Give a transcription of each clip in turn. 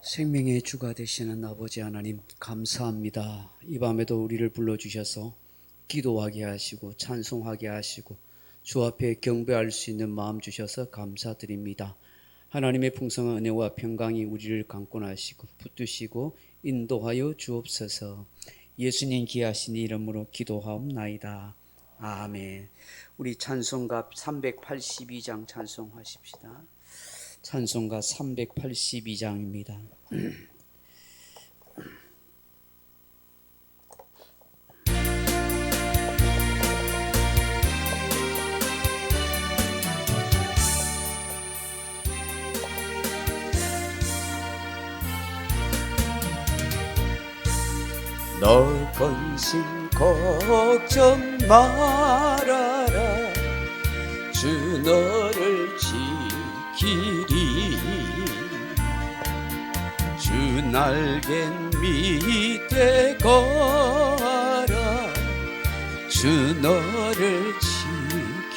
생명의 주가 되시는 아버지 하나님 감사합니다. 이 밤에도 우리를 불러주셔서 기도하게 하시고 찬송하게 하시고 주 앞에 경배할 수 있는 마음 주셔서 감사드립니다. 하나님의 풍성한 은혜와 평강이 우리를 강권하시고 붙드시고 인도하여 주옵소서. 예수님 귀하신 이름으로 기도하옵나이다. 아멘. 우리 찬송가 382장 찬송하십시다. 찬송가 382장입니다. 널 근심 걱정 말아라. 주 너를 지키리. 주 날개 밑에 거하라. 주 너를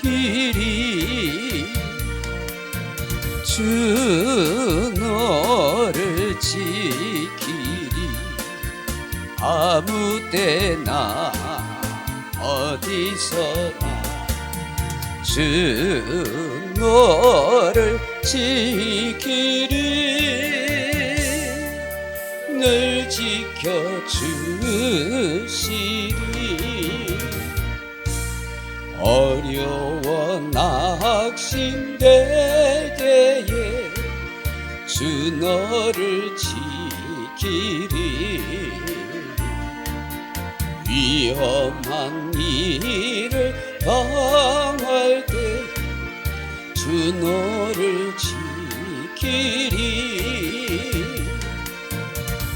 지키리. 주 너를 지키리. 아무 때나 어디서나 주 너를 지키리. 늘 지켜주시리. 어려워 낙심될 때에 주 너를 지키리. 위험한 일을 당할 때 주 너를 지키리.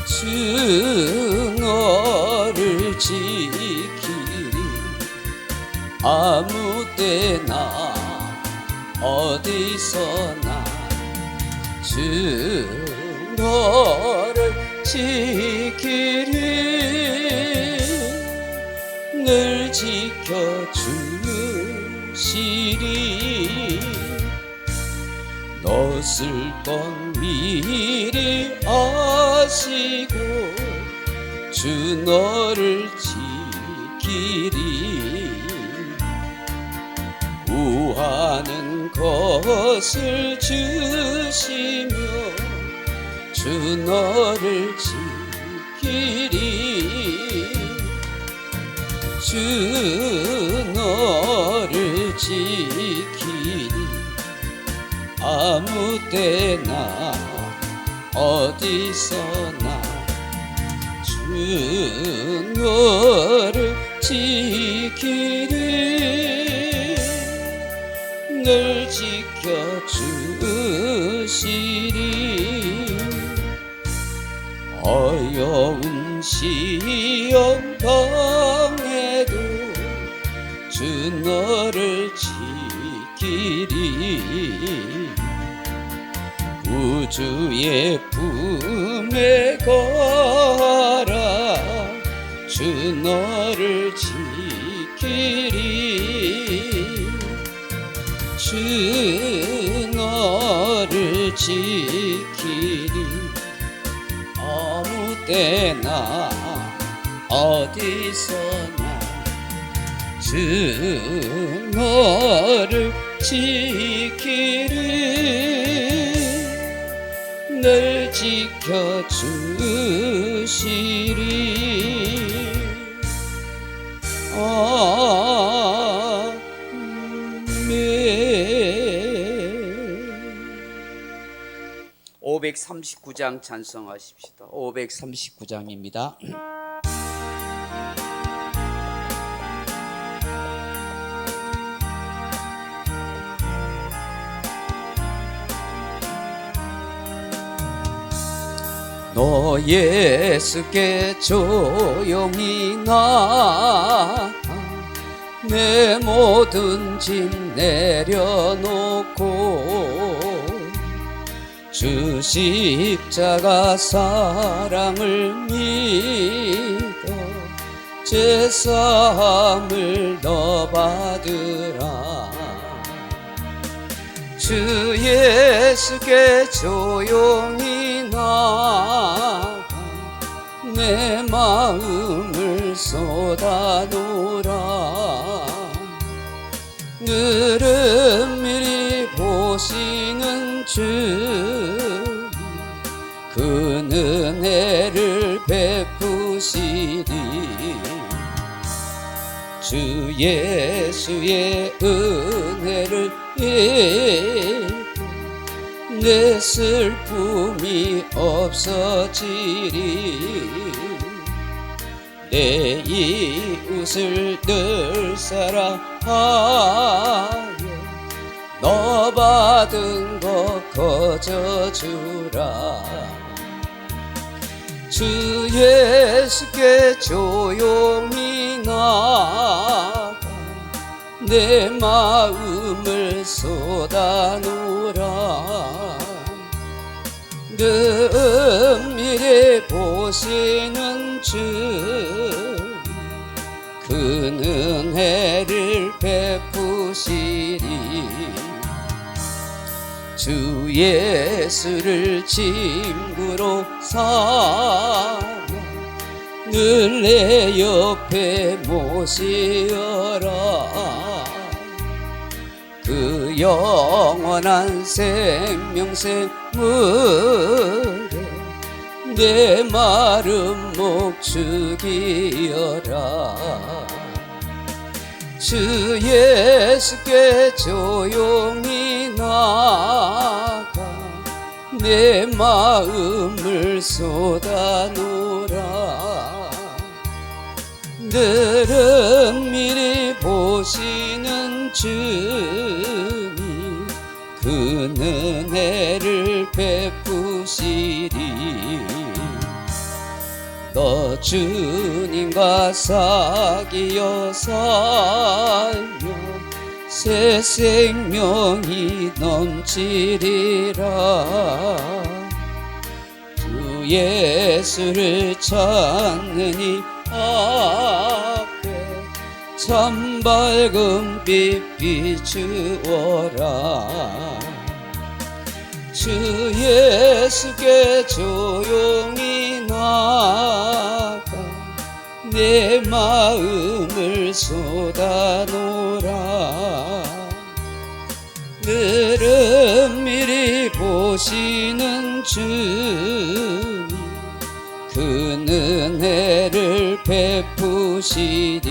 주 너를 지키리. 아무 때나 어디서나 주 너를 지키리. 늘 지켜주시리. 너 쓸 건 미리 아시고 주 너를 지키리. 구하는 것을 주시며 주 너를 지키리. 주 너를 지키리. 아무 때나 어디서나 주 너를 지키리. 늘 지켜주시리. 어려운 시험 당해도 주 너를 지키리. 구주의 품에 거하라. 주 너를 지키리. 주 너를 지키리. 아무 때나 어디서나 주 너를 지키리. 늘 지켜주시리. 아멘. 539장 찬송하십시다. 539장입니다. 너 예수께 조용히 나 내 모든 짐 내려놓고 주 십자가 사랑을 믿어 제사함을 너 받으라. 주 예수께 조용히 나가 내 마음을 쏟아놓으라. 늘은밀히 보시는 주 그 은혜를 베푸시리. 주 예수의 은혜를 잊고 내 슬픔이 없어지리. 내 이웃을 늘 사랑하여 너 받은 것 거저주라. 주 예수께 조용히 나가 내 마음을 쏟아놓으라. 은밀히 보시는 주 그 은혜를 베푸시리. 주 예수를 친구로 삼아 늘 내 옆에 모시어라. 그 영원한 생명샘 물에 내 마른 목 죽이어라. 주 예수께 조용히 나가 내 마음을 쏟아놓으라. 늘 은밀히 보시는 주님 그 은혜를 베푸시리. 너 주님과 사귀어 살며 새 생명이 넘치리라. 주 예수를 찾는 이 앞에 참 밝은 빛 비추어라. 주 예수께 조용히 나가 내 마음을 쏟아놓으라. 늘 은밀히 보시는 주님 그 은혜를 베푸시리.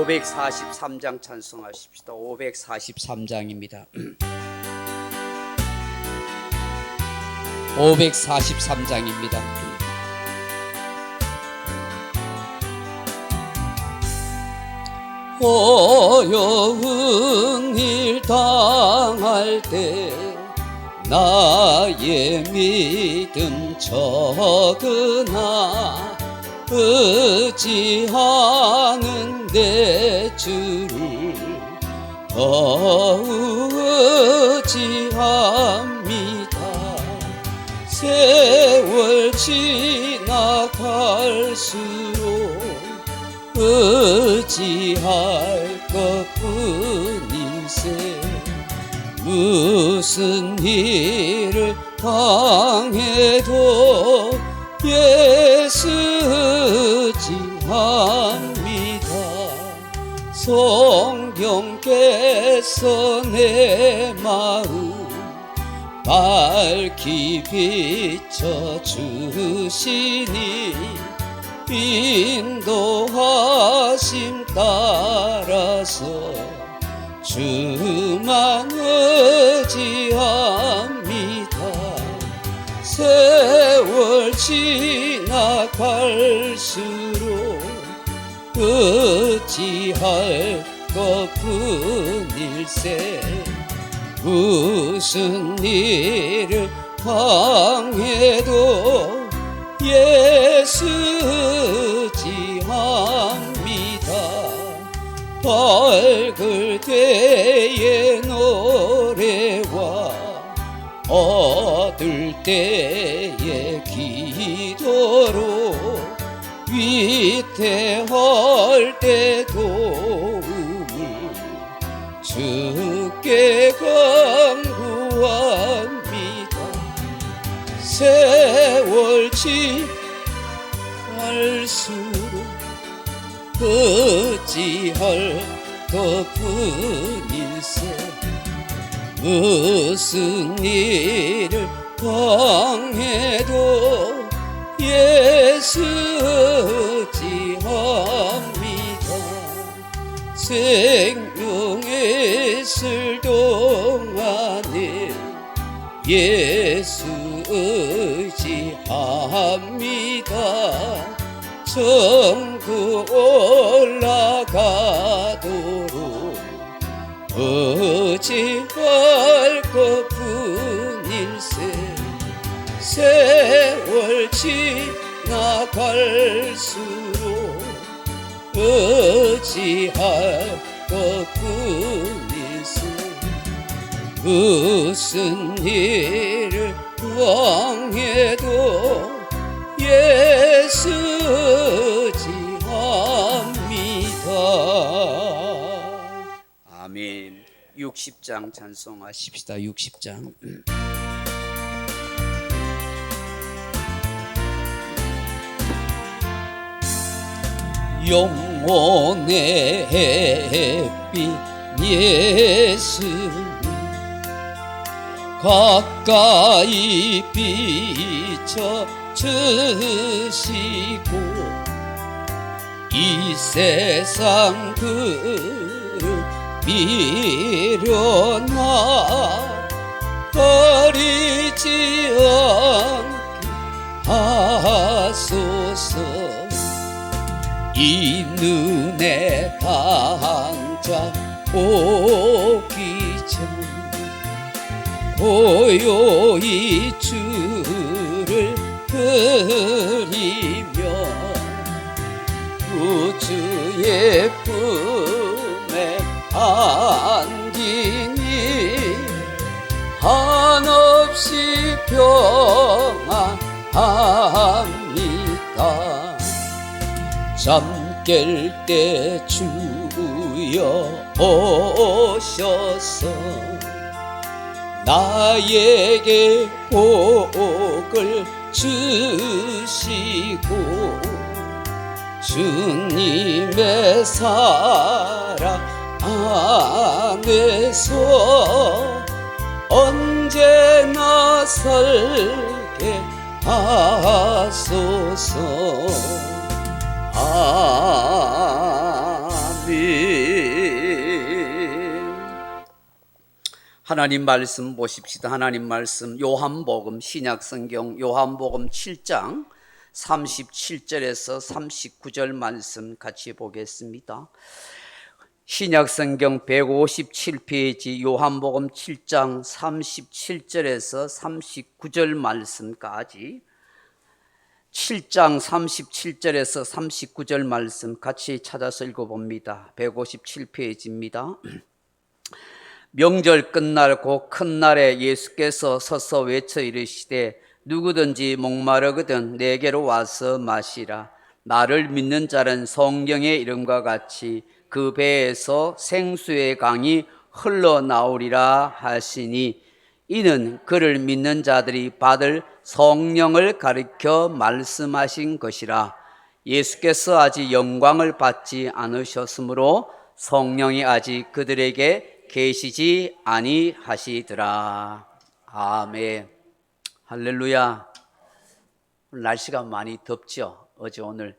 543장 찬송하십시다. 543장입니다. 543장입니다. 어려운 일 당할 때 나의 믿음 적으나 의지하는 내 주를 더욱 의지합니다. 세월 지나갈수록 의지할 것뿐일세. 무슨 일을 당해도 예수 의지합니다. 성령께서 내 마음 밝히 비춰주시니 인도하심 따라서 주만 의지합니다. 세월 지나갈수록 의지할 것뿐일세. 무슨 일을 당해도 예수 의지합니다. 밝을 때의 노래와 어두울 때의 기도로 위태할 때 도움을 주께 간구합니다. 세월 지날수록 어찌할 것뿐일세. 무슨 일을 당해도 예수 어찌합니다. 생명에 있을 동안에 예수 의지합니다. 천국 올라가도록 어찌할 것뿐일세. 세월 지나갈수록 어찌할 것뿐일세. 무슨 일을 당해도 예수 의지합니다. 아멘. 60장 찬송하십시다. 60장. 영혼의 햇빛 예수님 가까이 비춰 주시고 이 세상 그릇 미련나 버리지 않게 하소서. 이 눈에 당장 오기 전 고요히 주를 드리며 우주의 품에 안기니 한없이 평안합니다. 잠깰 때 주여 오셔서 나에게 복을 주시고 주님의 사랑 안에서 언제나 살게 하소서. 아멘. 하나님 말씀 보십시다. 하나님 말씀 요한복음 신약성경 요한복음 7장 37절에서 39절 말씀 같이 보겠습니다. 신약성경 157페이지 요한복음 7장 37절에서 39절 말씀까지 7장 37절에서 39절 말씀 같이 찾아서 읽어봅니다. 157페이지입니다. 명절 끝날 곧 큰 날에 예수께서 서서 외쳐 이르시되 누구든지 목마르거든 내게로 와서 마시라. 나를 믿는 자는 성경의 이름과 같이 그 배에서 생수의 강이 흘러나오리라 하시니 이는 그를 믿는 자들이 받을 성령을 가리켜 말씀하신 것이라. 예수께서 아직 영광을 받지 않으셨으므로 성령이 아직 그들에게 계시지 아니하시더라. 아멘. 할렐루야. 오늘 날씨가 많이 덥죠. 어제 오늘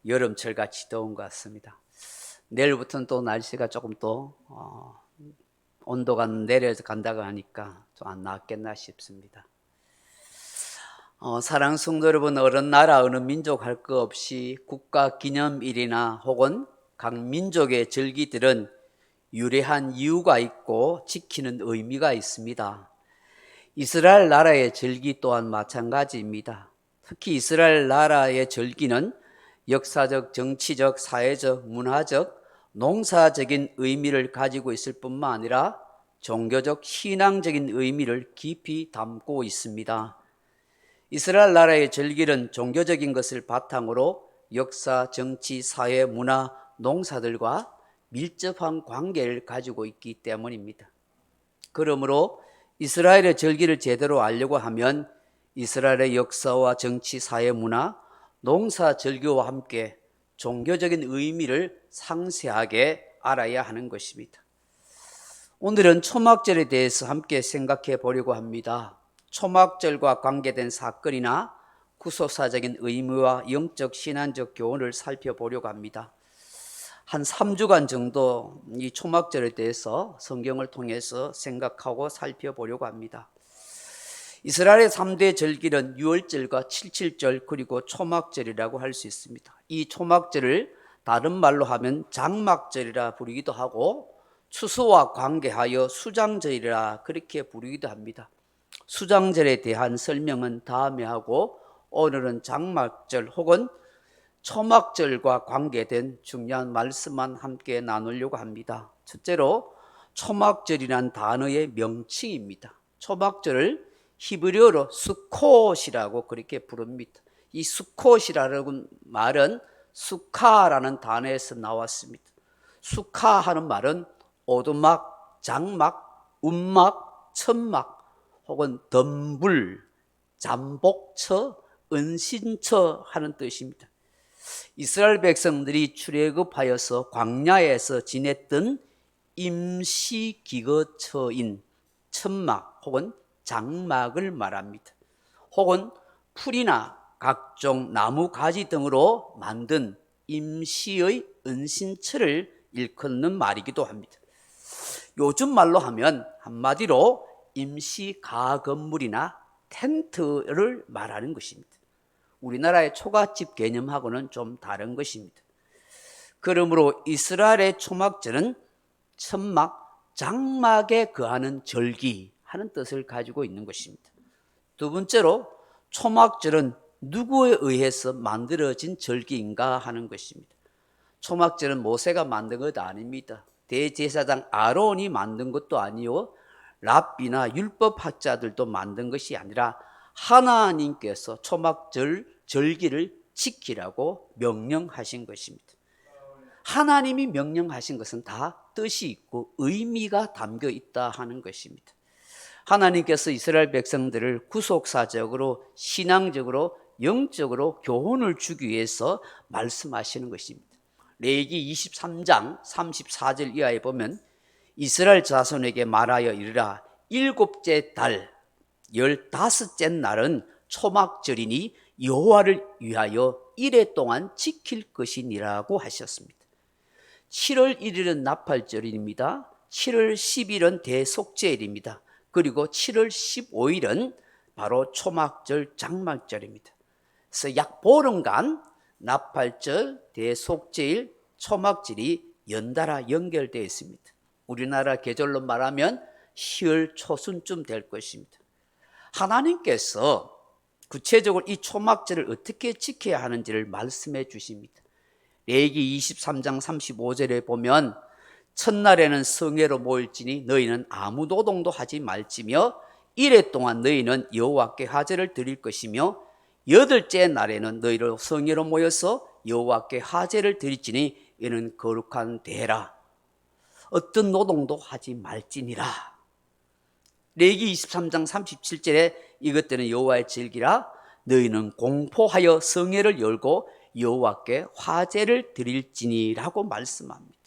여름철같이 더운 것 같습니다. 내일부터는 또 날씨가 조금 더 온도가 내려서 간다고 하니까 좀 안 낫겠나 싶습니다. 사랑하는 성도 여러분, 어느 나라 어느 민족 할 것 없이 국가 기념일이나 혹은 각 민족의 절기들은 유래한 이유가 있고 지키는 의미가 있습니다. 이스라엘 나라의 절기 또한 마찬가지입니다. 특히 이스라엘 나라의 절기는 역사적, 정치적, 사회적, 문화적, 농사적인 의미를 가지고 있을 뿐만 아니라 종교적, 신앙적인 의미를 깊이 담고 있습니다. 이스라엘 나라의 절기는 종교적인 것을 바탕으로 역사, 정치, 사회, 문화, 농사들과 밀접한 관계를 가지고 있기 때문입니다. 그러므로 이스라엘의 절기를 제대로 알려고 하면 이스라엘의 역사와 정치, 사회, 문화, 농사, 절기와 함께 종교적인 의미를 상세하게 알아야 하는 것입니다. 오늘은 초막절에 대해서 함께 생각해 보려고 합니다. 초막절과 관계된 사건이나 구속사적인 의미와 영적 신앙적 교훈을 살펴보려고 합니다. 한 3주간 정도 이 초막절에 대해서 성경을 통해서 생각하고 살펴보려고 합니다. 이스라엘의 3대 절기는 유월절과 칠칠절 그리고 초막절이라고 할 수 있습니다. 이 초막절을 다른 말로 하면 장막절이라 부르기도 하고 추수와 관계하여 수장절이라 그렇게 부르기도 합니다. 수장절에 대한 설명은 다음에 하고 오늘은 장막절 혹은 초막절과 관계된 중요한 말씀만 함께 나누려고 합니다. 첫째로 초막절이란 단어의 명칭입니다. 초막절을 히브리어로 수콧이라고 그렇게 부릅니다. 이 수콧이라는 말은 수카라는 단어에서 나왔습니다. 수카하는 말은 오두막, 장막, 운막, 천막 혹은 덤불, 잠복처, 은신처 하는 뜻입니다. 이스라엘 백성들이 출애굽하여서 광야에서 지냈던 임시기거처인 천막 혹은 장막을 말합니다. 혹은 풀이나 각종 나무 가지 등으로 만든 임시의 은신처를 일컫는 말이기도 합니다. 요즘 말로 하면 한마디로 임시 가건물이나 텐트를 말하는 것입니다. 우리나라의 초가집 개념하고는 좀 다른 것입니다. 그러므로 이스라엘의 초막절은 천막, 장막에 거하는 절기 하는 뜻을 가지고 있는 것입니다. 두 번째로 초막절은 누구에 의해서 만들어진 절기인가 하는 것입니다. 초막절은 모세가 만든 것 아닙니다. 대제사장 아론이 만든 것도 아니요 랍비나 율법학자들도 만든 것이 아니라 하나님께서 초막절 절기를 지키라고 명령하신 것입니다. 하나님이 명령하신 것은 다 뜻이 있고 의미가 담겨 있다 하는 것입니다. 하나님께서 이스라엘 백성들을 구속사적으로 신앙적으로 영적으로 교훈을 주기 위해서 말씀하시는 것입니다. 레위기 23장 34절 이하에 보면 이스라엘 자손에게 말하여 이르라 일곱째 달 15째 날은 초막절이니 여호와를 위하여 이레 동안 지킬 것이니라고 하셨습니다. 7월 1일은 나팔절입니다. 7월 10일은 대속죄일입니다. 그리고 7월 15일은 바로 초막절 장막절입니다. 그래서 약 보름간 나팔절, 대속죄일, 초막절이 연달아 연결되어 있습니다. 우리나라 계절로 말하면 10월 초순쯤 될 것입니다. 하나님께서 구체적으로 이 초막절을 어떻게 지켜야 하는지를 말씀해 주십니다. 레위기 23장 35절에 보면 첫날에는 성회로 모일지니 너희는 아무 노동도 하지 말지며 이레 동안 너희는 여호와께 화제를 드릴 것이며 여덟째 날에는 너희를 성회로 모여서 여호와께 화제를 드릴지니 이는 거룩한 대라. 어떤 노동도 하지 말지니라. 레위기 23장 37절에 이것들은 여호와의 절기라 너희는 공포하여 성회를 열고 여호와께 화제를 드릴지니라고 말씀합니다.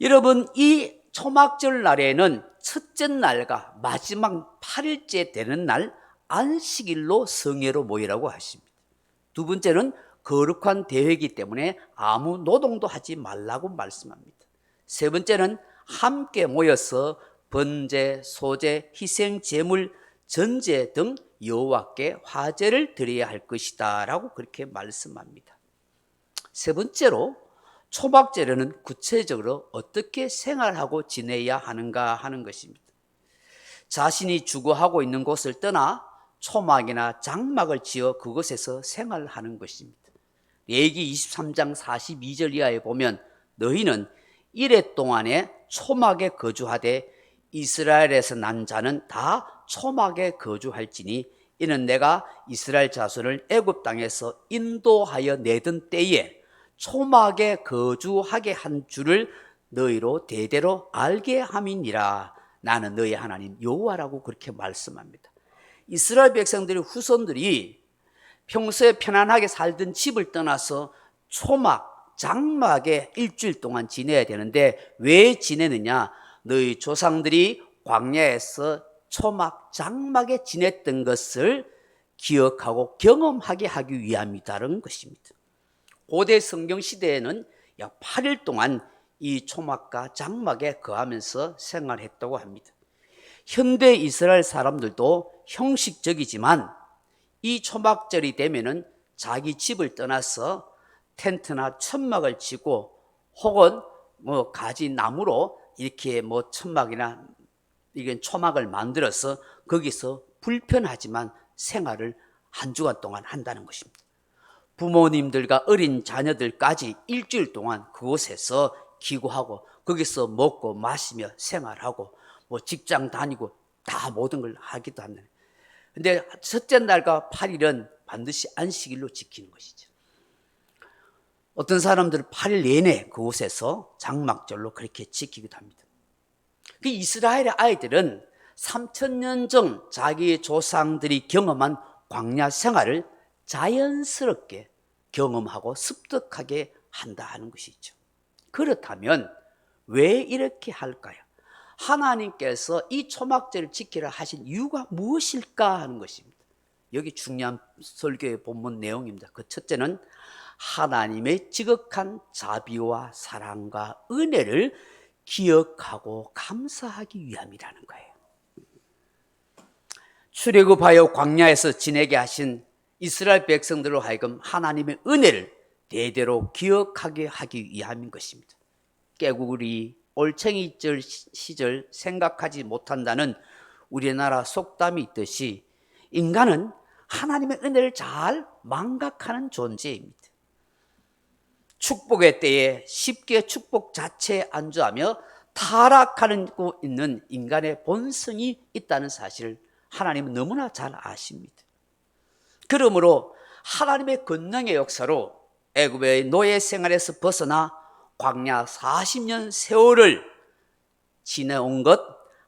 여러분, 이 초막절 날에는 첫째 날과 마지막 8일째 되는 날 안식일로 성회로 모이라고 하십니다. 두 번째는 거룩한 대회이기 때문에 아무 노동도 하지 말라고 말씀합니다. 세 번째는 함께 모여서 번제, 소제, 희생, 제물, 전제 등 여호와께 화제를 드려야 할 것이다 라고 그렇게 말씀합니다. 세 번째로 초막절에는 구체적으로 어떻게 생활하고 지내야 하는가 하는 것입니다. 자신이 주거하고 있는 곳을 떠나 초막이나 장막을 지어 그곳에서 생활하는 것입니다. 레위기 23장 42절 이하에 보면 너희는 이레 동안에 초막에 거주하되 이스라엘에서 난 자는 다 초막에 거주할지니 이는 내가 이스라엘 자손을 애굽 땅에서 인도하여 내던 때에 초막에 거주하게 한 줄을 너희로 대대로 알게 함이니라. 나는 너희 하나님 여호와라고 그렇게 말씀합니다. 이스라엘 백성들의 후손들이 평소에 편안하게 살던 집을 떠나서 초막, 장막에 일주일 동안 지내야 되는데 왜 지내느냐? 너희 조상들이 광야에서 초막, 장막에 지냈던 것을 기억하고 경험하게 하기 위함이다라는 것입니다. 고대 성경 시대에는 약 8일 동안 이 초막과 장막에 거하면서 생활했다고 합니다. 현대 이스라엘 사람들도 형식적이지만 이 초막절이 되면은 자기 집을 떠나서 텐트나 천막을 치고 혹은 가지 나무로 이렇게 천막이나 이건 초막을 만들어서 거기서 불편하지만 생활을 한 주간 동안 한다는 것입니다. 부모님들과 어린 자녀들까지 일주일 동안 그곳에서 기고하고 거기서 먹고 마시며 생활하고 직장 다니고 다 모든 걸 하기도 합니다. 근데 첫째 날과 8일은 반드시 안식일로 지키는 것이죠. 어떤 사람들은 8일 내내 그곳에서 장막절로 그렇게 지키기도 합니다. 그 이스라엘의 아이들은 3000년 전 자기의 조상들이 경험한 광야 생활을 자연스럽게 경험하고 습득하게 한다 하는 것이죠. 그렇다면 왜 이렇게 할까요? 하나님께서 이 초막절을 지키라 하신 이유가 무엇일까 하는 것입니다. 여기 중요한 설교의 본문 내용입니다. 그 첫째는 하나님의 지극한 자비와 사랑과 은혜를 기억하고 감사하기 위함이라는 거예요. 출애굽하여 광야에서 지내게 하신 이스라엘 백성들로 하여금 하나님의 은혜를 대대로 기억하게 하기 위함인 것입니다. 깨구리, 올챙이 시절 생각하지 못한다는 우리나라 속담이 있듯이 인간은 하나님의 은혜를 잘 망각하는 존재입니다. 축복의 때에 쉽게 축복 자체에 안주하며 타락하고 있는 인간의 본성이 있다는 사실을 하나님은 너무나 잘 아십니다. 그러므로 하나님의 권능의 역사로 애굽의 노예 생활에서 벗어나 광야 40년 세월을 지내온 것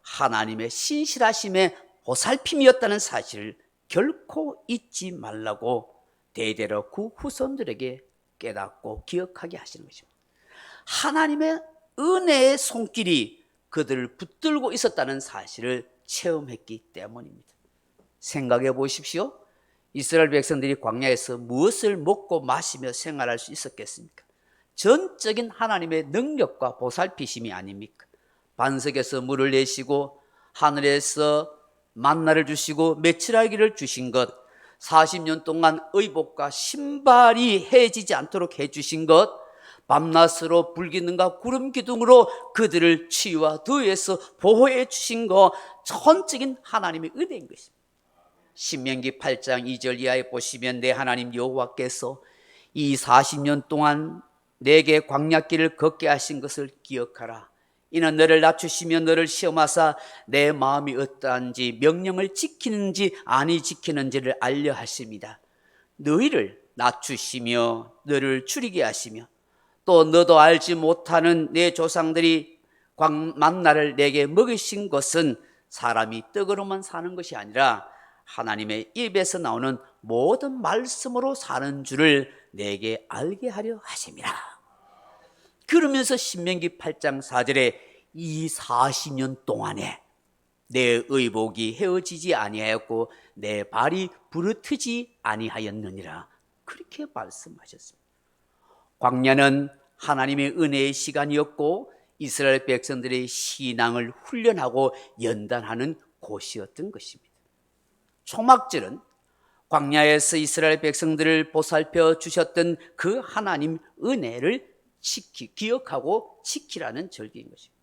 하나님의 신실하심의 보살핌이었다는 사실을 결코 잊지 말라고 대대로 그 후손들에게 깨닫고 기억하게 하시는 것입니다. 하나님의 은혜의 손길이 그들을 붙들고 있었다는 사실을 체험했기 때문입니다. 생각해 보십시오. 이스라엘 백성들이 광야에서 무엇을 먹고 마시며 생활할 수 있었겠습니까? 전적인 하나님의 능력과 보살피심이 아닙니까? 반석에서 물을 내시고 하늘에서 만나를 주시고 메추라기를 주신 것, 40년 동안 의복과 신발이 해지지 않도록 해주신 것, 밤낮으로 불기둥과 구름 기둥으로 그들을 추위와 더위에서 보호해 주신 것, 전적인 하나님의 은혜인 것입니다. 신명기 8장 2절 이하에 보시면 내 하나님 여호와께서 이 40년 동안 내게 광야길을 걷게 하신 것을 기억하라. 이는 너를 낮추시며 너를 시험하사 내 마음이 어떠한지 명령을 지키는지 아니 지키는지를 알려 하십니다. 너희를 낮추시며 너를 줄이게 하시며 또 너도 알지 못하는 내 조상들이 만나를 내게 먹이신 것은 사람이 떡으로만 사는 것이 아니라 하나님의 입에서 나오는 모든 말씀으로 사는 줄을 내게 알게 하려 하심이라. 그러면서 신명기 8장 4절에 이 40년 동안에 내 의복이 헤어지지 아니하였고 내 발이 부르트지 아니하였느니라 그렇게 말씀하셨습니다. 광야는 하나님의 은혜의 시간이었고 이스라엘 백성들의 신앙을 훈련하고 연단하는 곳이었던 것입니다. 초막절은 광야에서 이스라엘 백성들을 보살펴 주셨던 그 하나님 은혜를 기억하고 지키라는 절기인 것입니다.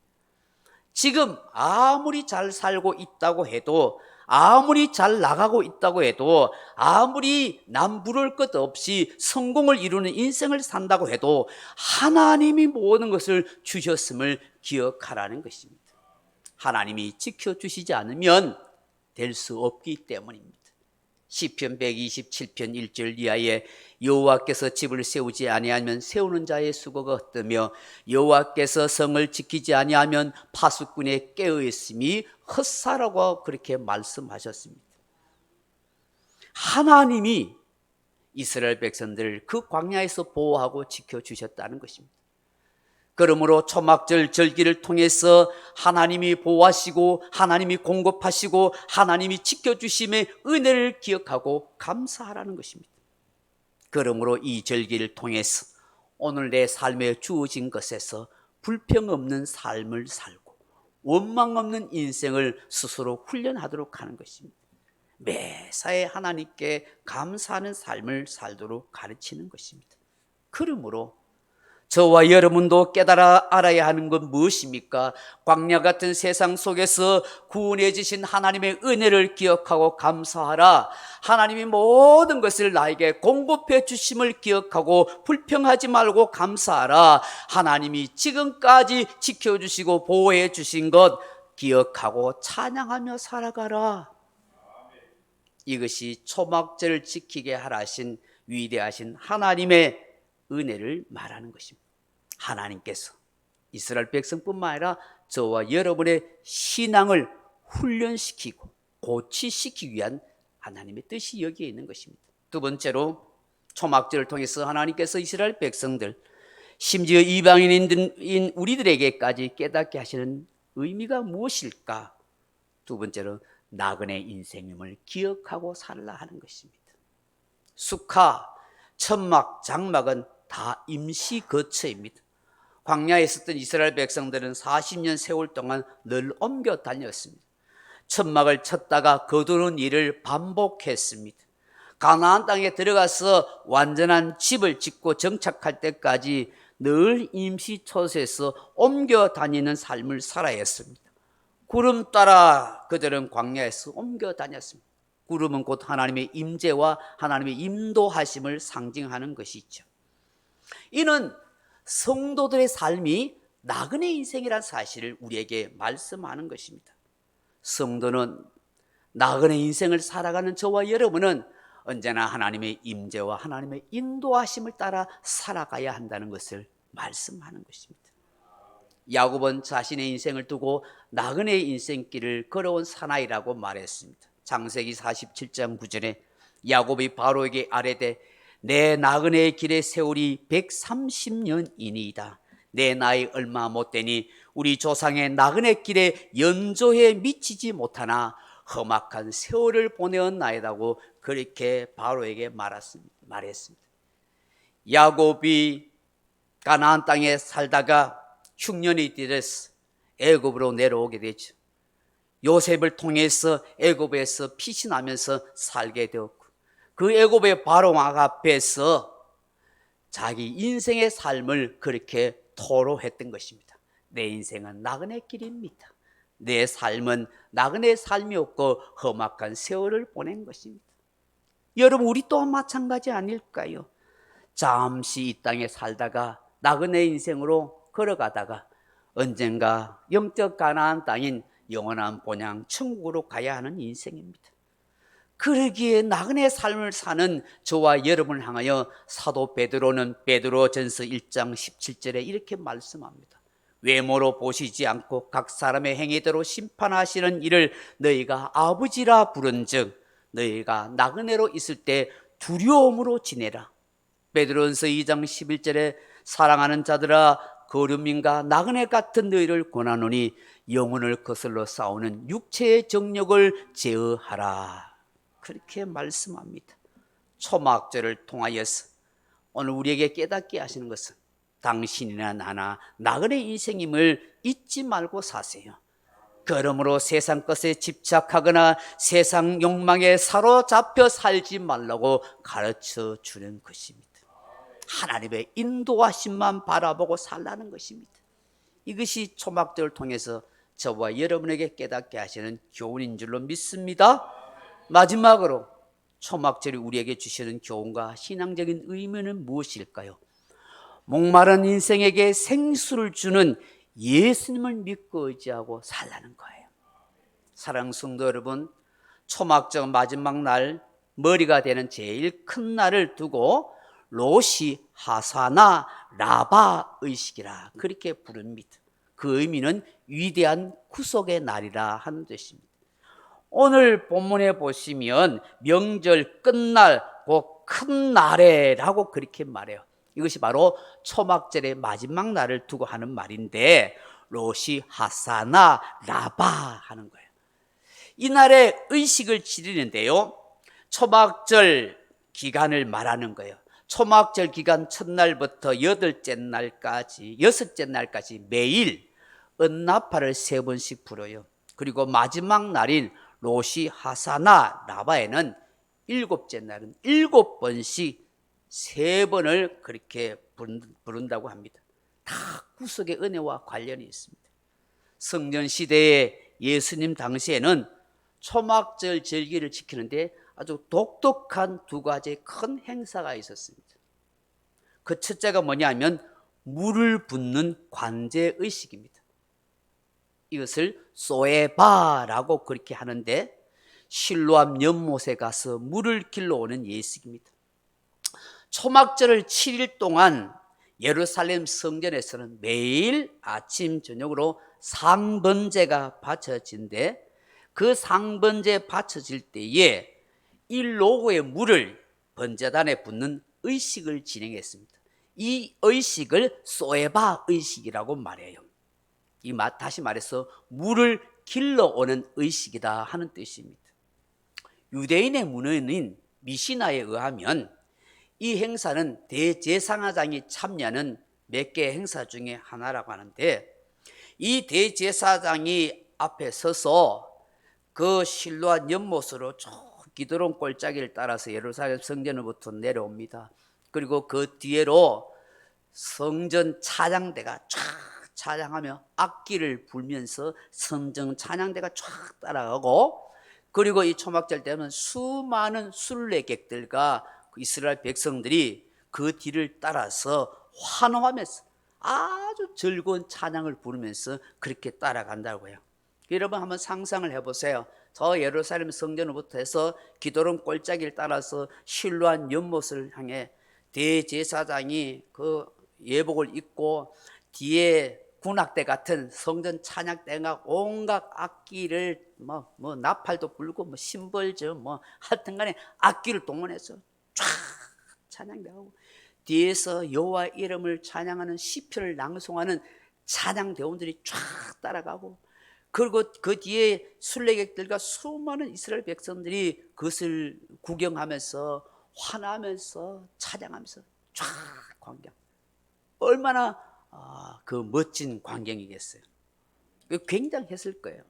지금 아무리 잘 살고 있다고 해도 아무리 잘 나가고 있다고 해도 아무리 남부를 것 없이 성공을 이루는 인생을 산다고 해도 하나님이 모든 것을 주셨음을 기억하라는 것입니다. 하나님이 지켜주시지 않으면 될 수 없기 때문입니다. 시편 127편 1절 이하에 여호와께서 집을 세우지 아니하면 세우는 자의 수고가 헛되며 여호와께서 성을 지키지 아니하면 파수꾼의 깨어 있음이 헛사라고 그렇게 말씀하셨습니다. 하나님이 이스라엘 백성들을 그 광야에서 보호하고 지켜주셨다는 것입니다. 그러므로 초막절 절기를 통해서 하나님이 보호하시고 하나님이 공급하시고 하나님이 지켜주심의 은혜를 기억하고 감사하라는 것입니다. 그러므로 이 절기를 통해서 오늘 내 삶에 주어진 것에서 불평 없는 삶을 살고 원망 없는 인생을 스스로 훈련하도록 하는 것입니다. 매사에 하나님께 감사하는 삶을 살도록 가르치는 것입니다. 그러므로 저와 여러분도 깨달아 알아야 하는 건 무엇입니까? 광야 같은 세상 속에서 구원해 주신 하나님의 은혜를 기억하고 감사하라. 하나님이 모든 것을 나에게 공급해 주심을 기억하고 불평하지 말고 감사하라. 하나님이 지금까지 지켜주시고 보호해 주신 것 기억하고 찬양하며 살아가라. 이것이 초막절을 지키게 하라신 위대하신 하나님의 은혜를 말하는 것입니다. 하나님께서 이스라엘 백성뿐만 아니라 저와 여러분의 신앙을 훈련시키고 고치시키기 위한 하나님의 뜻이 여기에 있는 것입니다. 두 번째로 초막절을 통해서 하나님께서 이스라엘 백성들, 심지어 이방인인 우리들에게까지 깨닫게 하시는 의미가 무엇일까? 두 번째로 나그네 인생임을 기억하고 살라 하는 것입니다. 수카, 천막, 장막은 다 임시 거처입니다. 광야에 있었던 이스라엘 백성들은 40년 세월 동안 늘 옮겨 다녔습니다. 천막을 쳤다가 거두는 일을 반복했습니다. 가나안 땅에 들어가서 완전한 집을 짓고 정착할 때까지 늘 임시 처소에서 옮겨 다니는 삶을 살아야 했습니다. 구름 따라 그들은 광야에서 옮겨 다녔습니다. 구름은 곧 하나님의 임재와 하나님의 인도하심을 상징하는 것이죠. 이는 성도들의 삶이 나그네 인생이라는 사실을 우리에게 말씀하는 것입니다. 성도는 나그네 인생을 살아가는 저와 여러분은 언제나 하나님의 임재와 하나님의 인도하심을 따라 살아가야 한다는 것을 말씀하는 것입니다. 야곱은 자신의 인생을 두고 나그네 인생길을 걸어온 사나이라고 말했습니다. 창세기 47장 9절에 야곱이 바로에게 아뢰되 내 나그네의 길의 세월이 130년이니이다. 내 나이 얼마 못되니 우리 조상의 나그네 길에 연조에 미치지 못하나 험악한 세월을 보내었나이다고 그렇게 바로에게 말했습니다. 야곱이 가나안 땅에 살다가 흉년이 들어서 애굽으로 내려오게 되죠. 요셉을 통해서 애굽에서 피신하면서 살게 되었고 그 애굽의 바로왕 앞에서 자기 인생의 삶을 그렇게 토로했던 것입니다. 내 인생은 나그네 길입니다. 내 삶은 나그네 삶이었고 험악한 세월을 보낸 것입니다. 여러분, 우리 또한 마찬가지 아닐까요? 잠시 이 땅에 살다가 나그네 인생으로 걸어가다가 언젠가 영적 가나안 땅인 영원한 본향 천국으로 가야 하는 인생입니다. 그러기에 나그네 삶을 사는 저와 여러분을 향하여 사도 베드로는 베드로전서 1장 17절에 이렇게 말씀합니다. 외모로 보시지 않고 각 사람의 행위대로 심판하시는 이를 너희가 아버지라 부른즉 너희가 나그네로 있을 때 두려움으로 지내라. 베드로전서 2장 11절에 사랑하는 자들아 거류민과 나그네 같은 너희를 권하노니 영혼을 거슬러 싸우는 육체의 정욕을 제어하라. 그렇게 말씀합니다. 초막절을 통하여서 오늘 우리에게 깨닫게 하시는 것은 당신이나 나나 나그네 인생임을 잊지 말고 사세요. 그러므로 세상 것에 집착하거나 세상 욕망에 사로잡혀 살지 말라고 가르쳐 주는 것입니다. 하나님의 인도하심만 바라보고 살라는 것입니다. 이것이 초막절을 통해서 저와 여러분에게 깨닫게 하시는 교훈인 줄로 믿습니다. 마지막으로 초막절이 우리에게 주시는 교훈과 신앙적인 의미는 무엇일까요? 목마른 인생에게 생수를 주는 예수님을 믿고 의지하고 살라는 거예요. 사랑하는 성도 여러분, 초막절 마지막 날 머리가 되는 제일 큰 날을 두고 로시 하사나 라바 의식이라 그렇게 부릅니다. 그 의미는 위대한 구속의 날이라 하는 뜻입니다. 오늘 본문에 보시면 명절 끝날 그 큰 날에라고 그렇게 말해요. 이것이 바로 초막절의 마지막 날을 두고 하는 말인데 로시 하사나 라바 하는 거예요. 이날에 의식을 지리는데요, 초막절 기간을 말하는 거예요. 초막절 기간 첫날부터 여섯째 날까지 매일 은나파를 3번씩 불어요. 그리고 마지막 날인 로시 하사나 라바에는 7째 날은 7번씩 3번을 그렇게 부른다고 합니다. 다 구속의 은혜와 관련이 있습니다. 성전 시대에 예수님 당시에는 초막절 절기를 지키는데 아주 독특한 2가지의 큰 행사가 있었습니다. 그 첫째가 뭐냐면 물을 붓는 관제의식입니다. 이것을 소에바라고 그렇게 하는데 실로암 연못에 가서 물을 길러오는 예식입니다. 초막절을 7일 동안 예루살렘 성전에서는 매일 아침 저녁으로 상번제가 바쳐진데 그 상번제 바쳐질 때에 이 로고의 물을 번제단에 붓는 의식을 진행했습니다. 이 의식을 소에바 의식이라고 말해요. 다시 말해서 물을 길러오는 의식이다 하는 뜻입니다. 유대인의 문헌인 미시나에 의하면 이 행사는 대제사장이 참여하는 몇 개의 행사 중에 하나라고 하는데 이 대제사장이 앞에 서서 그 실로암 연못으로 저 기드론 골짜기를 따라서 예루살렘 성전으로부터 내려옵니다. 그리고 그 뒤로 성전 찬양대가 쫙 찬양하며 악기를 불면서 성전 찬양대가 쫙 따라가고, 그리고 이 초막절 때는 수많은 순례객들과 이스라엘 백성들이 그 뒤를 따라서 환호하면서 아주 즐거운 찬양을 부르면서 그렇게 따라간다고 해요. 여러분 한번 상상을 해보세요. 저 예루살렘 성전으로부터 해서 기도론 골짜기를 따라서 실로암 연못을 향해 대제사장이 그 예복을 입고 뒤에 군악대 같은 성전 찬양대가 온갖 악기를 나팔도 불고 심벌죠 하여튼간에 악기를 동원해서 쫙 찬양대하고 뒤에서 여호와 이름을 찬양하는 시편을 낭송하는 찬양대원들이 쫙 따라가고, 그리고 그 뒤에 순례객들과 수많은 이스라엘 백성들이 그것을 구경하면서 환하면서 찬양하면서 쫙 광경. 얼마나 그 멋진 광경이겠어요. 굉장했을 거예요.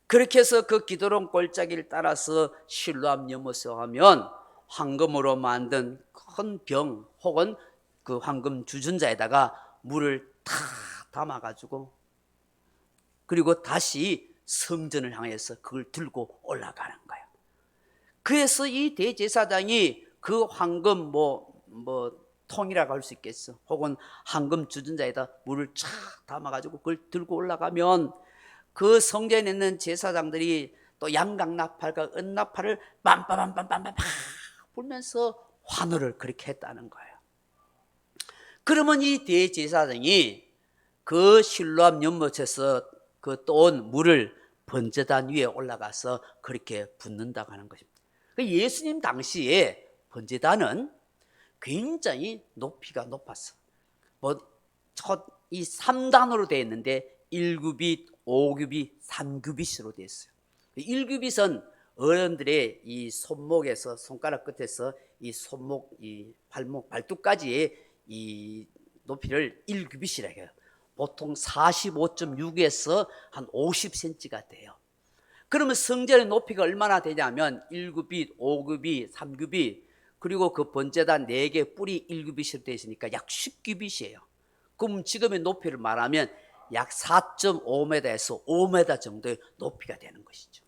그렇게 해서 그 기드론 골짜기를 따라서 실로암 연못에 가면 황금으로 만든 큰 병 혹은 그 황금 주전자에다가 물을 다 담아가지고 그리고 다시 성전을 향해서 그걸 들고 올라가는 거예요. 그래서 이 대제사장이 그 황금 통이라고 할 수 있겠어. 혹은 황금 주전자에다 물을 쫙 담아가지고 그걸 들고 올라가면 그 성전에 있는 제사장들이 또 양각나팔과 은나팔을 빰빰빰빰빰빰 불면서 환호를 그렇게 했다는 거예요. 그러면 이 대제사장이 그 실로암 연못에서 그 떠온 물을 번제단 위에 올라가서 그렇게 붓는다고 하는 것입니다. 예수님 당시에 번제단은 굉장히 높이가 높았어. 이 3단으로 되어 있는데 1규빗, 5규빗, 3규빗으로 되어 있어요. 1규빗은 어른들의 이 손목에서 손가락 끝에서 이 손목, 이 발목, 발뚝까지의 이 높이를 1규빗이라고 해요. 보통 45.6에서 한 50cm가 돼요. 그러면 성전의 높이가 얼마나 되냐면 1규빗, 5규빗, 3규빗, 그리고 그 번제단 4개 뿔이 1규빗으로 되어 있으니까 약 10규빗이에요. 그럼 지금의 높이를 말하면 약 4.5m에서 5m 정도의 높이가 되는 것이죠.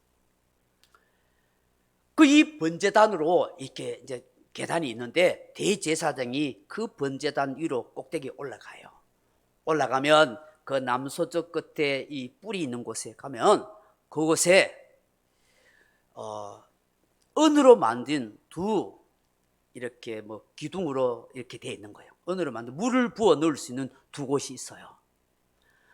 그 이 번제단으로 이렇게 이제 계단이 있는데 대제사장이 그 번제단 위로 꼭대기에 올라가요. 올라가면 그 남서쪽 끝에 이 뿔이 있는 곳에 가면 그곳에 은으로 만든 두 이렇게 기둥으로 이렇게 되어 있는 거예요. 은으로 만든 물을 부어 넣을 수 있는 두 곳이 있어요.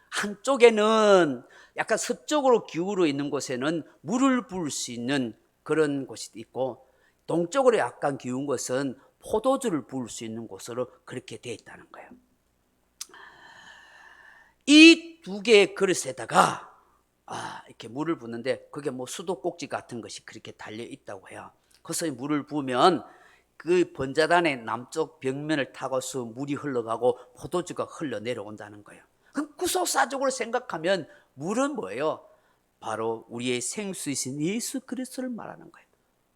한쪽에는 약간 서쪽으로 기울어 있는 곳에는 물을 부을 수 있는 그런 곳이 있고, 동쪽으로 약간 기운 곳은 포도주를 부을 수 있는 곳으로 그렇게 되어 있다는 거예요. 이 두 개의 그릇에다가 이렇게 물을 붓는데, 그게 수도꼭지 같은 것이 그렇게 달려 있다고 해요. 그래서 물을 부으면 그 번제단의 남쪽 벽면을 타고서 물이 흘러가고 포도주가 흘러내려온다는 거예요. 그럼 구속사적으로 생각하면 물은 뭐예요? 바로 우리의 생수이신 예수 그리스도를 말하는 거예요.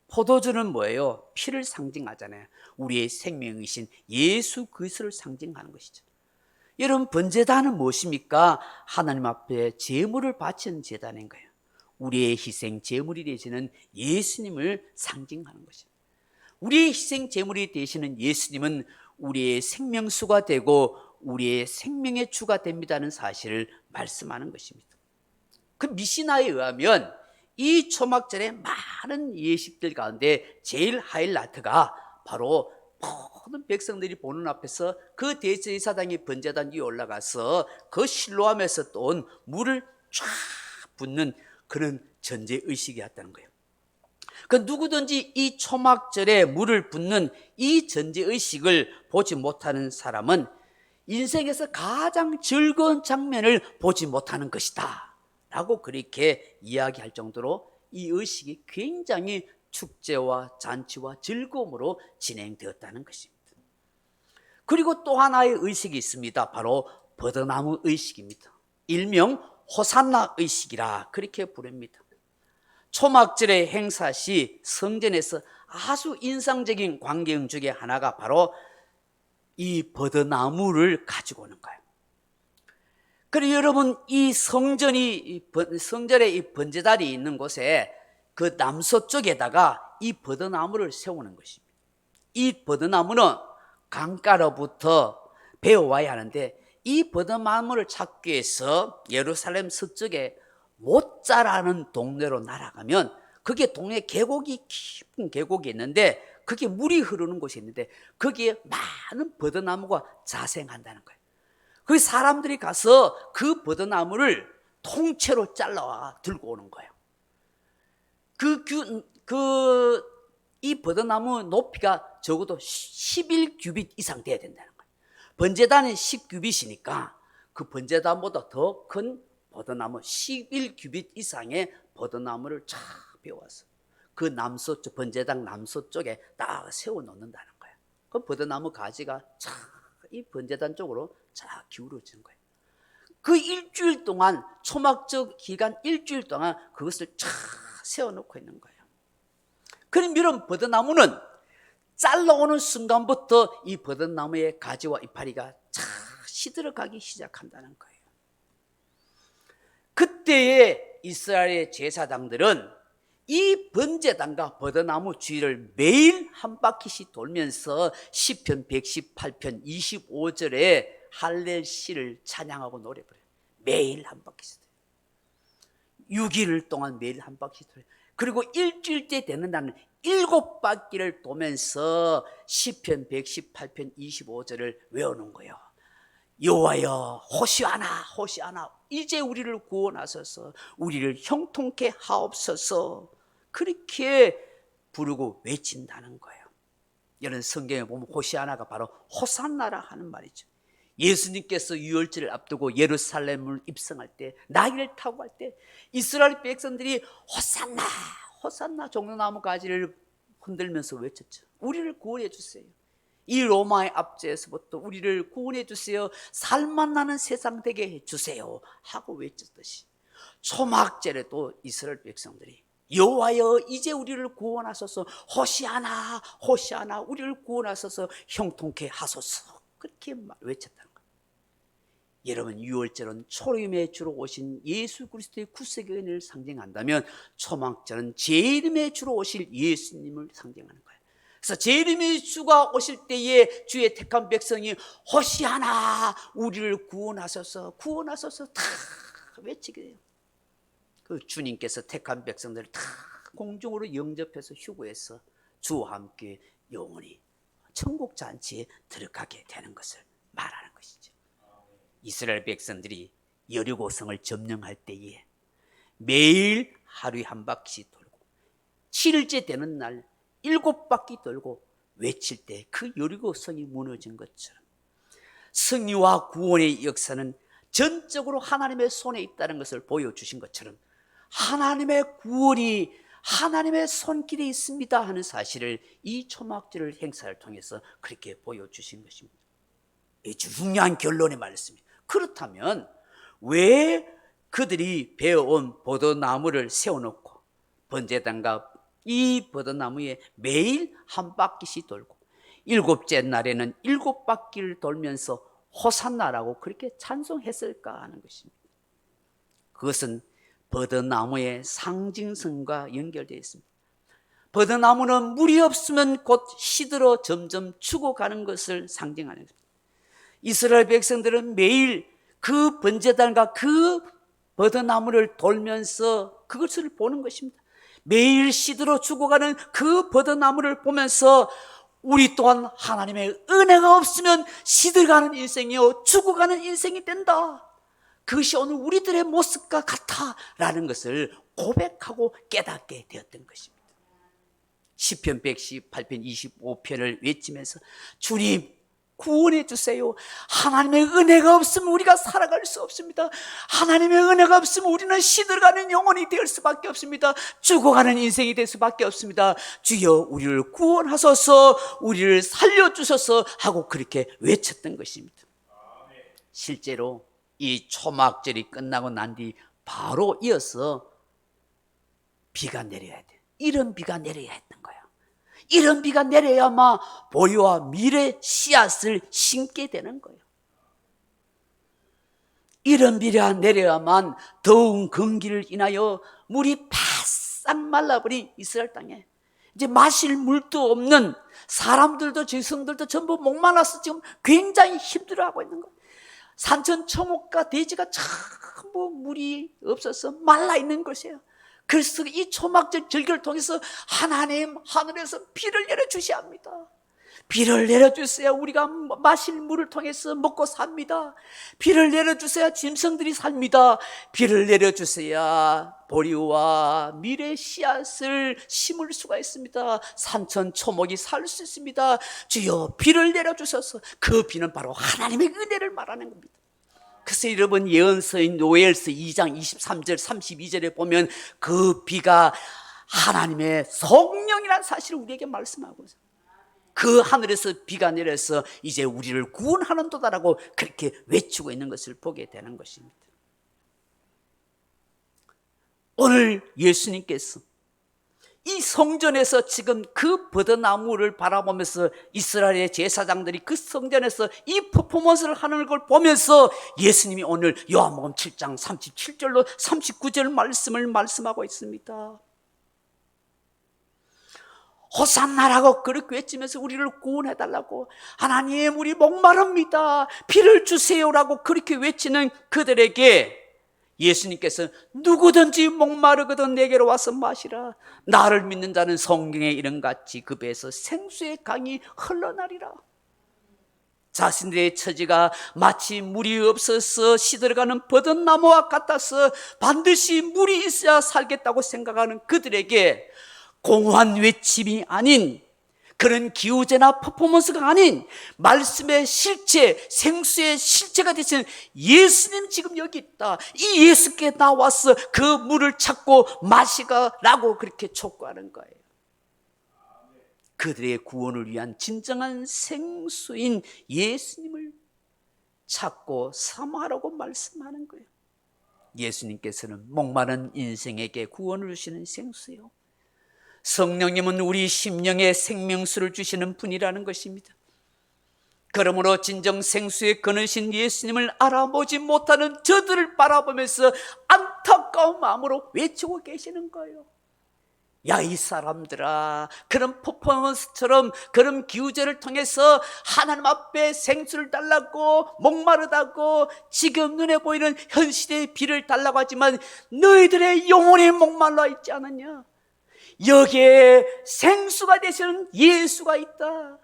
포도주는 뭐예요? 피를 상징하잖아요. 우리의 생명이신 예수 그리스도를 상징하는 것이죠. 여러분, 번제단은 무엇입니까? 하나님 앞에 제물을 바치는 제단인 거예요. 우리의 희생 제물이 되시는 예수님을 상징하는 것이죠. 우리의 희생 제물이 되시는 예수님은 우리의 생명수가 되고 우리의 생명의 주가 됩니다는 사실을 말씀하는 것입니다. 그 미시나에 의하면 이 초막절의 많은 예식들 가운데 제일 하이라이트가 바로 모든 백성들이 보는 앞에서 그 대제사장이 번제단 위에 올라가서 그 실로암에서 또 온 물을 쫙 붓는 그런 전제의식이었다는 거예요. 그 누구든지 이 초막절에 물을 붓는 이 전제의식을 보지 못하는 사람은 인생에서 가장 즐거운 장면을 보지 못하는 것이다 라고 그렇게 이야기할 정도로 이 의식이 굉장히 축제와 잔치와 즐거움으로 진행되었다는 것입니다. 그리고 또 하나의 의식이 있습니다. 바로 버드나무 의식입니다. 일명 호산나 의식이라 그렇게 부릅니다. 초막절의 행사 시 성전에서 아주 인상적인 광경 중에 하나가 바로 이 버드나무를 가지고 오는 거예요. 그리고 여러분, 이 성전에 이 번제단이 있는 곳에 그 남서쪽에다가 이 버드나무를 세우는 것입니다. 이 버드나무는 강가로부터 베어와야 하는데, 이 버드나무를 찾기 위해서 예루살렘 서쪽에 모짜라는 동네로 날아가면, 그게 동네 계곡이 깊은 계곡이 있는데 그게 물이 흐르는 곳이 있는데 거기에 많은 버드나무가 자생한다는 거예요. 그 사람들이 가서 그 버드나무를 통째로 잘라와 들고 오는 거예요. 이 버드나무 높이가 적어도 11규빗 이상 돼야 된다는 거예요. 번제단은 10규빗이니까 그 번제단보다 더 큰 버드나무 11규빗 이상의 버드나무를 쫙 베어와서 그 남서쪽, 번제단 남서쪽에 딱 세워놓는다는 거예요. 그 버드나무 가지가 쫙 이 번제단 쪽으로 쫙 기울어지는 거예요. 그 일주일 동안, 초막적 기간 일주일 동안 그것을 쫙 세워놓고 있는 거예요. 그럼 이런 버드나무는 잘라오는 순간부터 이 버드나무의 가지와 이파리가 쫙 시들어가기 시작한다는 거예요. 그때의 이스라엘의 제사장들은 이 번제단과 버드나무 주위를 매일 한 바퀴씩 돌면서 시편 118편 25절에 할렐시를 찬양하고 노래 부르어요. 매일 한 바퀴씩 6일 동안 매일 한 바퀴씩 돌아요. 그리고 일주일 때 되는 날은 7바퀴를 도면서 시편 118편 25절을 외우는 거예요. 여호와여 호시아나 호시아나, 이제 우리를 구원하소서, 우리를 형통케 하옵소서, 그렇게 부르고 외친다는 거예요. 이런 성경에 보면 호시아나가 바로 호산나라 하는 말이죠. 예수님께서 유월절을 앞두고 예루살렘을 입성할 때, 나귀를 타고 갈 때 이스라엘 백성들이 호산나 호산나 종려나무 가지를 흔들면서 외쳤죠. 우리를 구원해 주세요. 이 로마의 압제에서부터 우리를 구원해 주세요. 살만 나는 세상 되게 해 주세요 하고 외쳤듯이, 초막절에도 이스라엘 백성들이 여호와여 이제 우리를 구원하소서, 호시아나 호시아나, 우리를 구원하소서, 형통케 하소서, 그렇게 외쳤다는 거예요. 여러분, 유월절은 초림의 주로 오신 예수 그리스도의 구속의 은혜를 상징한다면, 초막절은 재림의 주로 오실 예수님을 상징하는 거예요. 그래서 재림의 주가 오실 때에 주의 택한 백성이 호시아나 우리를 구원하소서 구원하소서 다 외치게 돼요. 그 주님께서 택한 백성들을 다 공중으로 영접해서 휴거해서 주와 함께 영원히 천국 잔치에 들어가게 되는 것을 말하는 것이죠. 이스라엘 백성들이 여리고성을 점령할 때에 매일 하루에 한 바퀴씩 돌고 7일째 되는 날 7바퀴 돌고 외칠 때 그 여리고성이 무너진 것처럼 승리와 구원의 역사는 전적으로 하나님의 손에 있다는 것을 보여주신 것처럼 하나님의 구원이 하나님의 손길에 있습니다 하는 사실을 이 초막절 행사를 통해서 그렇게 보여주신 것입니다. 이 중요한 결론의 말씀입니다. 그렇다면 왜 그들이 베어온 포도나무를 세워놓고 번제단과 이 포도나무에 매일 한 바퀴씩 돌고 7째 날에는 7바퀴를 돌면서 호산나라고 그렇게 찬송했을까 하는 것입니다. 그것은 버드나무의 상징성과 연결되어 있습니다. 버드나무는 물이 없으면 곧 시들어 점점 죽어가는 것을 상징하는 것입니다. 이스라엘 백성들은 매일 그 번제단과 그 버드나무를 돌면서 그것을 보는 것입니다. 매일 시들어 죽어가는 그 버드나무를 보면서 우리 또한 하나님의 은혜가 없으면 시들어가는 인생이요 죽어가는 인생이 된다. 그것이 오늘 우리들의 모습과 같다라는 것을 고백하고 깨닫게 되었던 것입니다. 시편 118편 25편을 외치면서 주님 구원해 주세요. 하나님의 은혜가 없으면 우리가 살아갈 수 없습니다. 하나님의 은혜가 없으면 우리는 시들어가는 영혼이 될 수밖에 없습니다. 죽어가는 인생이 될 수밖에 없습니다. 주여 우리를 구원하소서, 우리를 살려주소서 하고 그렇게 외쳤던 것입니다. 실제로 이 초막절이 끝나고 난 뒤 바로 이어서 비가 내려야 돼. 이런 비가 내려야 했던 거예요. 이런 비가 내려야만 보리와 밀의 씨앗을 심게 되는 거예요. 이런 비가 내려야만 더운 건기를 인하여 물이 바싹 말라버린 이스라엘 땅에 이제 마실 물도 없는 사람들도 짐승들도 전부 목말라서 지금 굉장히 힘들어하고 있는 거예요. 산천 초목과 대지가 전부 물이 없어서 말라있는 것이에요. 그래서 이 초막절 절기를 통해서 하나님 하늘에서 비를 내려주셔야 합니다. 비를 내려주셔야 우리가 마실 물을 통해서 먹고 삽니다. 비를 내려주셔야 짐승들이 삽니다. 비를 내려주셔야 보리와 밀의 씨앗을 심을 수가 있습니다. 산천 초목이 살 수 있습니다. 주여 비를 내려주셔서 그 비는 바로 하나님의 은혜를 말하는 겁니다. 그래서 여러분 예언서인 요엘서 2장 23절 32절에 보면 그 비가 하나님의 성령이라는 사실을 우리에게 말씀하고 있어요. 그 하늘에서 비가 내려서 이제 우리를 구원하는도다라고 그렇게 외치고 있는 것을 보게 되는 것입니다. 오늘 예수님께서 이 성전에서 지금 그 버드나무를 바라보면서 이스라엘의 제사장들이 그 성전에서 이 퍼포먼스를 하는 걸 보면서 예수님이 오늘 요한복음 7장 37절로 39절 말씀을 말씀하고 있습니다. 호산나라고 그렇게 외치면서 우리를 구원해달라고, 하나님 우리 목마릅니다 비를 주세요라고 그렇게 외치는 그들에게 예수님께서 누구든지 목마르거든 내게로 와서 마시라. 나를 믿는 자는 성경에 이른같이 그 배에서 생수의 강이 흘러나리라. 자신들의 처지가 마치 물이 없어서 시들어가는 버든나무와 같아서 반드시 물이 있어야 살겠다고 생각하는 그들에게 공허한 외침이 아닌, 그런 기우제나 퍼포먼스가 아닌 말씀의 실체, 생수의 실체가 되시는 예수님 지금 여기 있다. 이 예수께 나와서 그 물을 찾고 마시라고 그렇게 촉구하는 거예요. 그들의 구원을 위한 진정한 생수인 예수님을 찾고 사모하라고 말씀하는 거예요. 예수님께서는 목마른 인생에게 구원을 주시는 생수요, 성령님은 우리 심령에 생명수를 주시는 분이라는 것입니다. 그러므로 진정 생수에 거느신 예수님을 알아보지 못하는 저들을 바라보면서 안타까운 마음으로 외치고 계시는 거예요. 야, 이 사람들아, 그런 퍼포먼스처럼 그런 기우제를 통해서 하나님 앞에 생수를 달라고 목마르다고 지금 눈에 보이는 현실의 비를 달라고 하지만 너희들의 영혼이 목말라 있지 않느냐? 여기에 생수가 되시는 예수가 있다.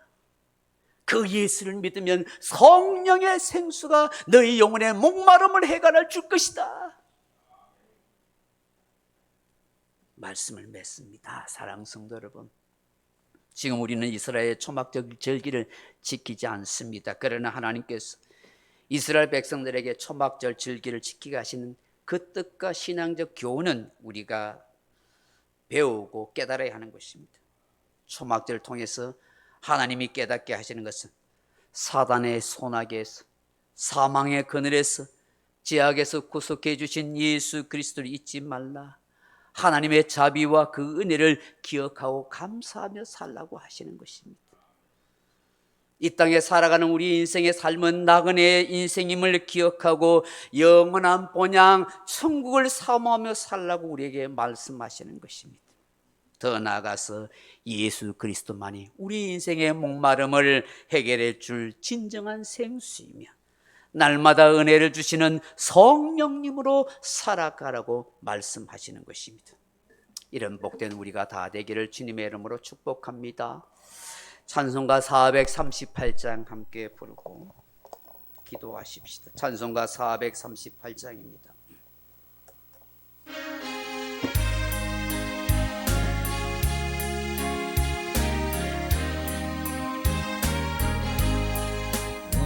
그 예수를 믿으면 성령의 생수가 너희 영혼의 목마름을 해결해 줄 것이다. 말씀을 맺습니다. 사랑하는 성도 여러분, 지금 우리는 이스라엘의 초막절 절기를 지키지 않습니다. 그러나 하나님께서 이스라엘 백성들에게 초막절 절기를 지키게 하시는 그 뜻과 신앙적 교훈은 우리가 배우고 깨달아야 하는 것입니다. 초막절을 통해서 하나님이 깨닫게 하시는 것은 사단의 손아귀에서, 사망의 그늘에서, 죄악에서 구속해 주신 예수 그리스도를 잊지 말라. 하나님의 자비와 그 은혜를 기억하고 감사하며 살라고 하시는 것입니다. 이 땅에 살아가는 우리 인생의 삶은 나그네의 인생임을 기억하고 영원한 본향 천국을 사모하며 살라고 우리에게 말씀하시는 것입니다. 더 나아가서 예수 그리스도만이 우리 인생의 목마름을 해결해 줄 진정한 생수이며 날마다 은혜를 주시는 성령님으로 살아가라고 말씀하시는 것입니다. 이런 복된 우리가 다 되기를 주님의 이름으로 축복합니다. 찬송가 438장 함께 부르고 기도하십시다. 찬송가 438장입니다.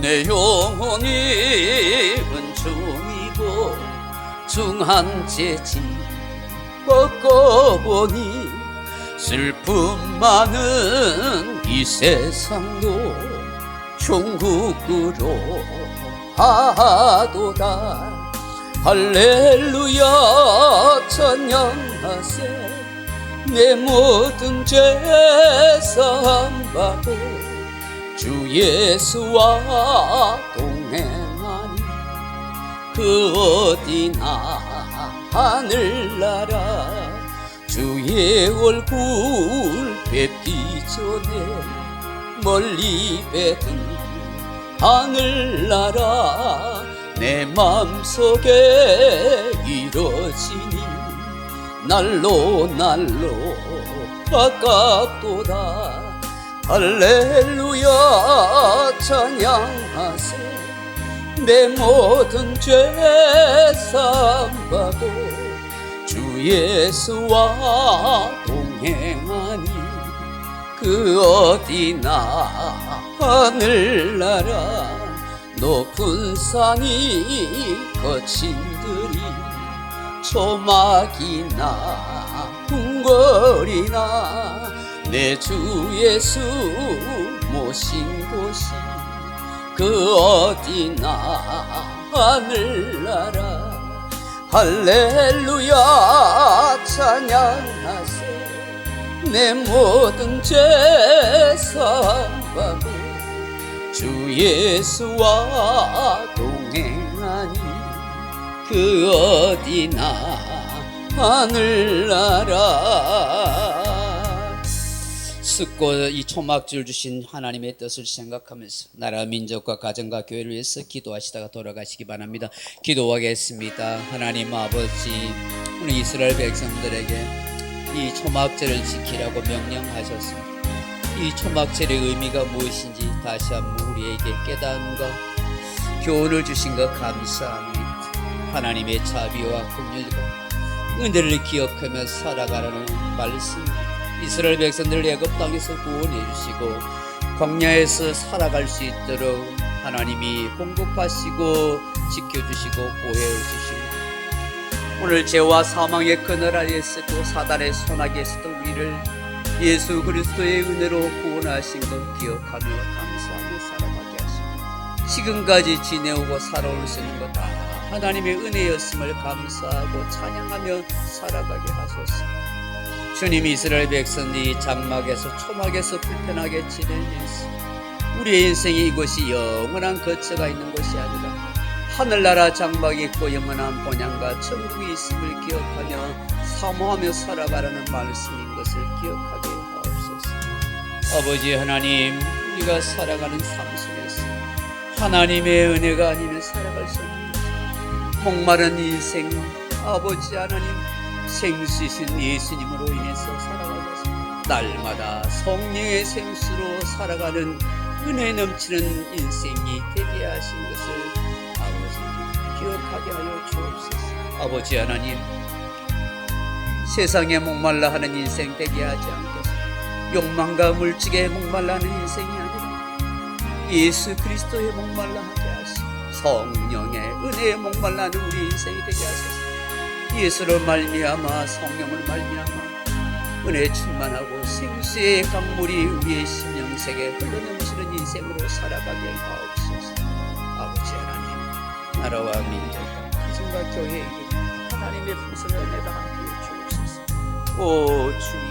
내 영혼이 은총이고 중한 죄짐 꺾어보니 슬픔 많은 이 세상도 천국으로 하도다. 할렐루야 찬양하세. 내 모든 죄 사함받고 주 예수와 동행하니 그 어디나 하늘나라 주의 얼굴 뵙기 전에 멀리 뵙은 하늘나라 내 맘속에 이뤄지니 날로 날로 가깝도다. 할렐루야 찬양하세. 내 모든 죄 사함받고 주 예수와 동행하니 그 어디나 하늘나라 높은 산이 거친 들이 초막이나 궁궐이나 내 주 예수 모신 곳이 그 어디나 하늘나라. 할렐루야 찬양하세. 내 모든 죄 사함받고 주 예수와 동행하니 그 어디나 하늘나라. 습고 이 초막절 주신 하나님의 뜻을 생각하면서 나라 민족과 가정과 교회를 위해서 기도하시다가 돌아가시기 바랍니다. 기도하겠습니다. 하나님 아버지, 우리 이스라엘 백성들에게 이 초막절을 지키라고 명령하셨습니다. 이 초막절의 의미가 무엇인지 다시 한번 우리에게 깨달음과 교훈을 주신 것 감사합니다. 하나님의 자비와 긍휼과 은혜를 기억하며 살아가라는 말씀, 이스라엘 백성들을 애굽 땅에서 구원해 주시고 광야에서 살아갈 수 있도록 하나님이 공급하시고 지켜주시고 보호해 주시고 오늘 죄와 사망의 그늘 아래에서 또 사단의 손아귀에서도 우리를 예수 그리스도의 은혜로 구원하신 것 기억하며 감사하며 살아가게 하시고 지금까지 지내오고 살아올 수 있는 것 다 하나님의 은혜였음을 감사하고 찬양하며 살아가게 하소서. 주님, 이스라엘 백성들이 장막에서 초막에서 불편하게 지내면서 우리의 인생이 이곳이 영원한 거처가 있는 것이 아니라 하늘나라 장막이 있고 영원한 본향과 천국이 있음을 기억하며 사모하며 살아가라는 말씀인 것을 기억하게 하옵소서. 아버지 하나님, 우리가 살아가는 삶 속에서 하나님의 은혜가 아니면 살아갈 수 없는 것, 목마른 인생 아버지 하나님 생수이신 예수님으로 인해서 살아가고 날마다 성령의 생수로 살아가는 은혜 넘치는 인생이 되게 하신 것을 아버지 기억하게 하여 주옵소서. 아버지 하나님, 세상에 목말라 하는 인생 되게 하지 않겠소. 욕망과 물질에 목말라 하는 인생이 아니라 예수 그리스도의 목말라 하게 하시고 성령의 은혜에 목말라 하는 우리 인생이 되게 하소서. 예수를 말미암아 성령을 말미암아 은혜 충만하고 생수의 강물이 우리의 심령색에 흘러넘치는 인생으로 살아가게 하옵소서. 아버지 하나님, 나라와 민족과 가정과 교회에게 하나님의 풍성한 은혜가 함께 주옵소서. 오 주님,